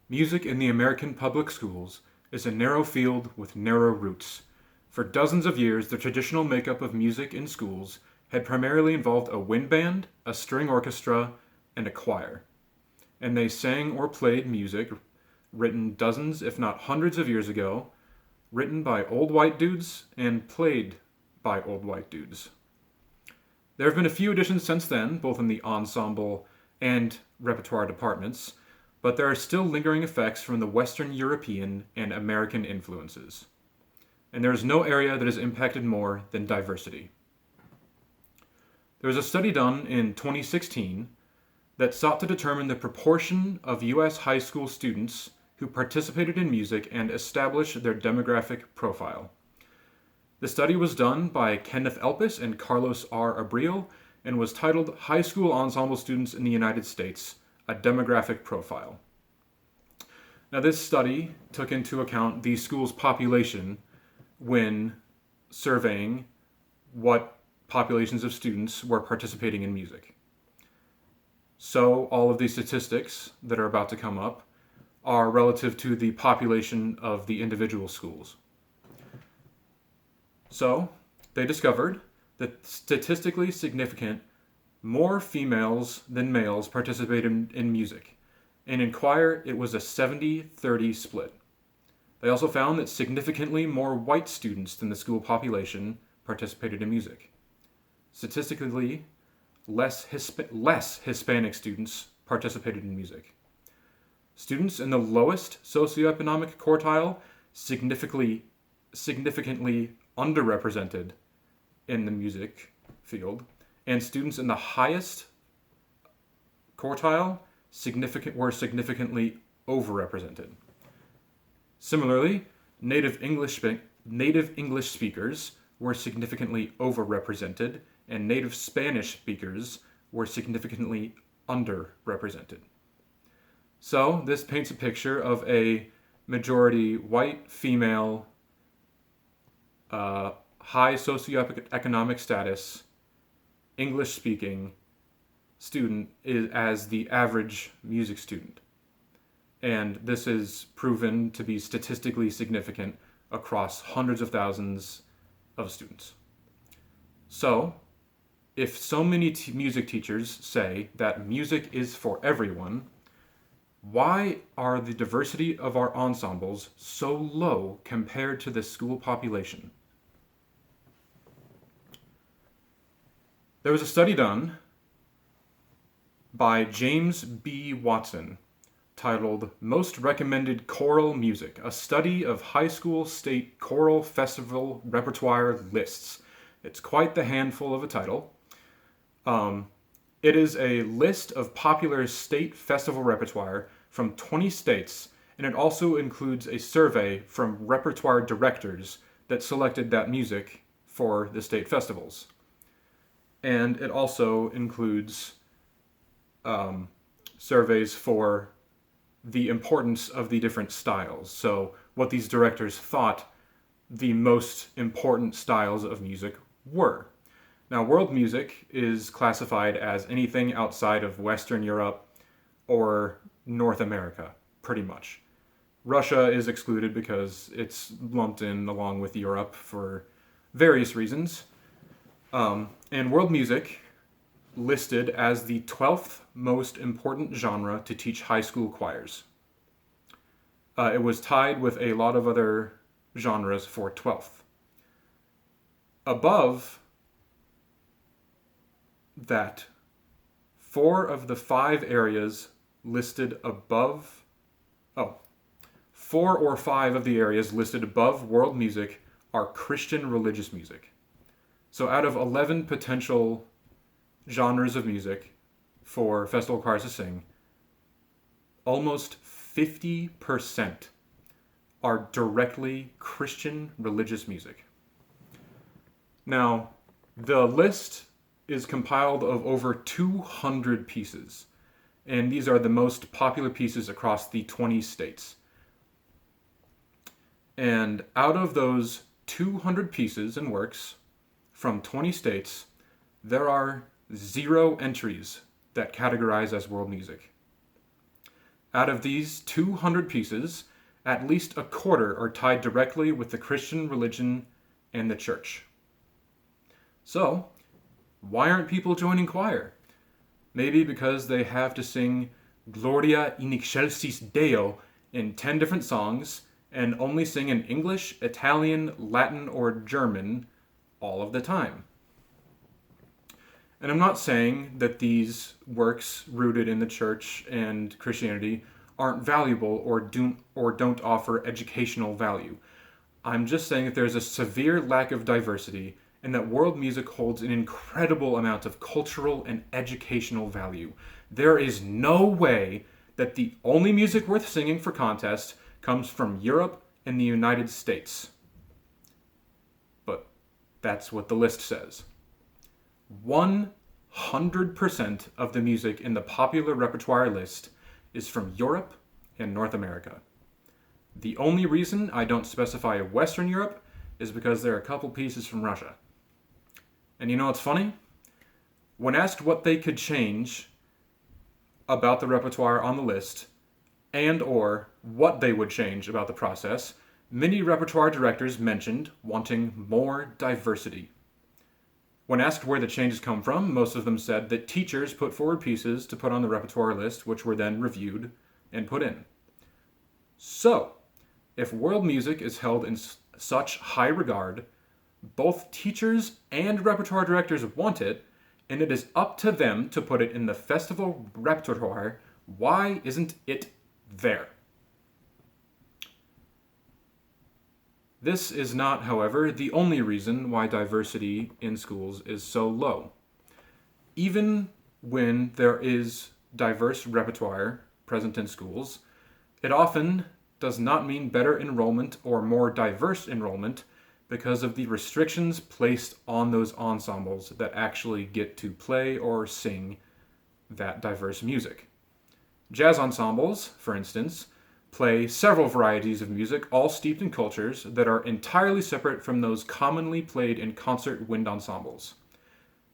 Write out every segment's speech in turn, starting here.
Music in the American public schools is a narrow field with narrow roots. For dozens of years, the traditional makeup of music in schools had primarily involved a wind band, a string orchestra, and a choir. And they sang or played music written dozens, if not hundreds of years ago, written by old white dudes and played by old white dudes. There have been a few additions since then, both in the ensemble and repertoire departments, but there are still lingering effects from the Western European and American influences. And there is no area that is impacted more than diversity. There was a study done in 2016 that sought to determine the proportion of U.S. high school students who participated in music and establish their demographic profile. The study was done by Kenneth Elpis and Carlos R. Abril and was titled High School Ensemble Students in the United States, a Demographic Profile. Now, this study took into account the school's population when surveying what populations of students were participating in music. So, all of these statistics that are about to come up are relative to the population of the individual schools. So, they discovered that statistically significant more females than males participated in music, and in choir it was a 70-30 split. They also found that significantly more white students than the school population participated in music. Statistically, less Hispanic students participated in music. Students in the lowest socioeconomic quartile significantly underrepresented in the music field, and students in the highest quartile were significantly overrepresented. Similarly, native English speakers were significantly overrepresented, and native Spanish speakers were significantly underrepresented. So, this paints a picture of a majority white, female, high socioeconomic status, English-speaking student as the average music student. And this is proven to be statistically significant across hundreds of thousands of students. So, if so many music teachers say that music is for everyone, why are the diversity of our ensembles so low compared to the school population? There was a study done by James B. Watson titled Most Recommended Choral Music, a study of high school state choral festival repertoire lists. It's quite the handful of a title. It is a list of popular state festival repertoire from 20 states, and it also includes a survey from repertoire directors that selected that music for the state festivals. And it also includes surveys for the importance of the different styles. So what these directors thought the most important styles of music were. Now, world music is classified as anything outside of Western Europe or North America, pretty much. Russia is excluded because it's lumped in along with Europe for various reasons. And world music listed as the 12th most important genre to teach high school choirs. It was tied with a lot of other genres for 12th. Above that, 4 of the 5 areas listed above, 4 or 5 of the areas listed above world music are Christian religious music. So out of 11 potential genres of music for festival choirs to sing, almost 50% are directly Christian religious music. Now, the list is compiled of over 200 pieces, and these are the most popular pieces across the 20 states. And out of those 200 pieces and works from 20 states, there are 0 entries that categorize as world music. Out of these 200 pieces, at least a quarter are tied directly with the Christian religion and the church. So, why aren't people joining choir? Maybe because they have to sing Gloria in excelsis Deo in 10 different songs and only sing in English, Italian, Latin, or German all of the time. And I'm not saying that these works rooted in the church and Christianity aren't valuable or don't offer educational value. I'm just saying that there's a severe lack of diversity and that world music holds an incredible amount of cultural and educational value. There is no way that the only music worth singing for contests comes from Europe and the United States. But that's what the list says. 100% of the music in the popular repertoire list is from Europe and North America. The only reason I don't specify Western Europe is because there are a couple pieces from Russia. And you know what's funny? When asked what they could change about the repertoire on the list, and or what they would change about the process, many repertoire directors mentioned wanting more diversity. When asked where the changes come from, most of them said that teachers put forward pieces to put on the repertoire list, which were then reviewed and put in. So, if world music is held in such high regard, both teachers and repertoire directors want it, and it is up to them to put it in the festival repertoire. Why isn't it there? This is not, however, the only reason why diversity in schools is so low. Even when there is diverse repertoire present in schools, it often does not mean better enrollment or more diverse enrollment because of the restrictions placed on those ensembles that actually get to play or sing that diverse music. Jazz ensembles, for instance, play several varieties of music, all steeped in cultures that are entirely separate from those commonly played in concert wind ensembles.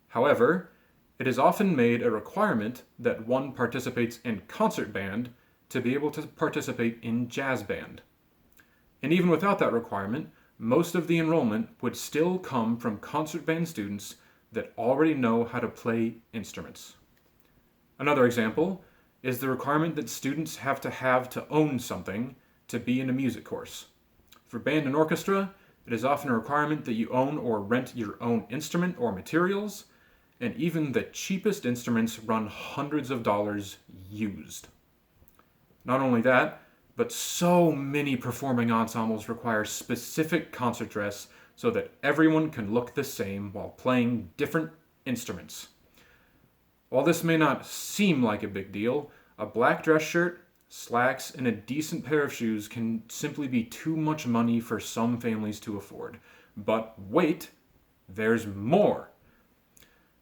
However, it is often made a requirement that one participates in concert band to be able to participate in jazz band. And even without that requirement, most of the enrollment would still come from concert band students that already know how to play instruments. Another example is the requirement that students have to own something to be in a music course. For band and orchestra, it is often a requirement that you own or rent your own instrument or materials, and even the cheapest instruments run hundreds of dollars used. Not only that, but so many performing ensembles require specific concert dress so that everyone can look the same while playing different instruments. While this may not seem like a big deal, a black dress shirt, slacks, and a decent pair of shoes can simply be too much money for some families to afford. But wait, there's more.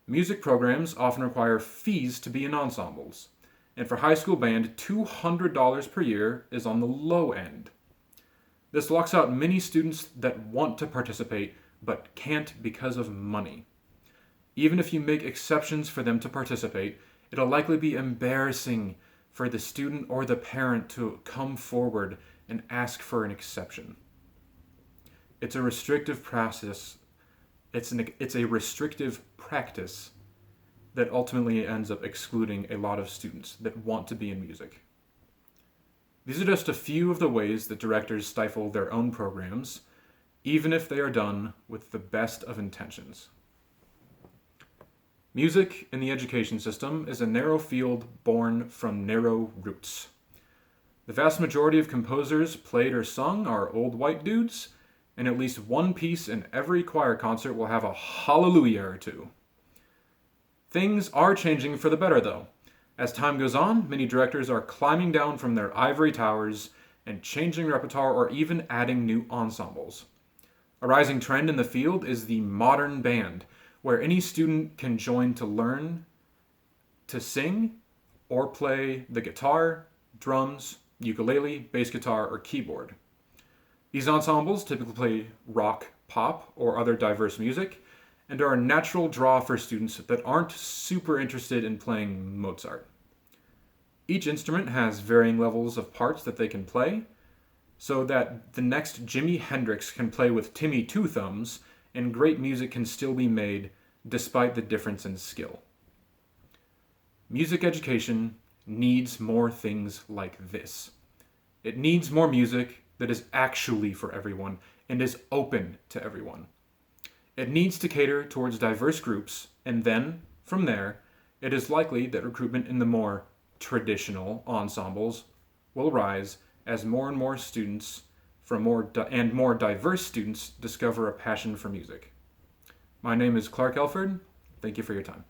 Music programs often require fees to be in ensembles. And for high school band, $200 per year is on the low end. This locks out many students that want to participate but can't because of money. Even if you make exceptions for them to participate, it'll likely be embarrassing for the student or the parent to come forward and ask for an exception. It's a restrictive process. It's a restrictive practice that ultimately ends up excluding a lot of students that want to be in music. These are just a few of the ways that directors stifle their own programs, even if they are done with the best of intentions. Music in the education system is a narrow field born from narrow roots. The vast majority of composers played or sung are old white dudes, and at least one piece in every choir concert will have a hallelujah or two. Things are changing for the better, though. As time goes on, many directors are climbing down from their ivory towers and changing repertoire or even adding new ensembles. A rising trend in the field is the modern band, where any student can join to learn to sing or play the guitar, drums, ukulele, bass guitar, or keyboard. These ensembles typically play rock, pop, or other diverse music, and are a natural draw for students that aren't super interested in playing Mozart. Each instrument has varying levels of parts that they can play, so that the next Jimi Hendrix can play with Timmy Two Thumbs, and great music can still be made despite the difference in skill. Music education needs more things like this. It needs more music that is actually for everyone and is open to everyone. It needs to cater towards diverse groups, and then, from there, it is likely that recruitment in the more traditional ensembles will rise as more and more students from more diverse students discover a passion for music. My name is Clark Elford. Thank you for your time.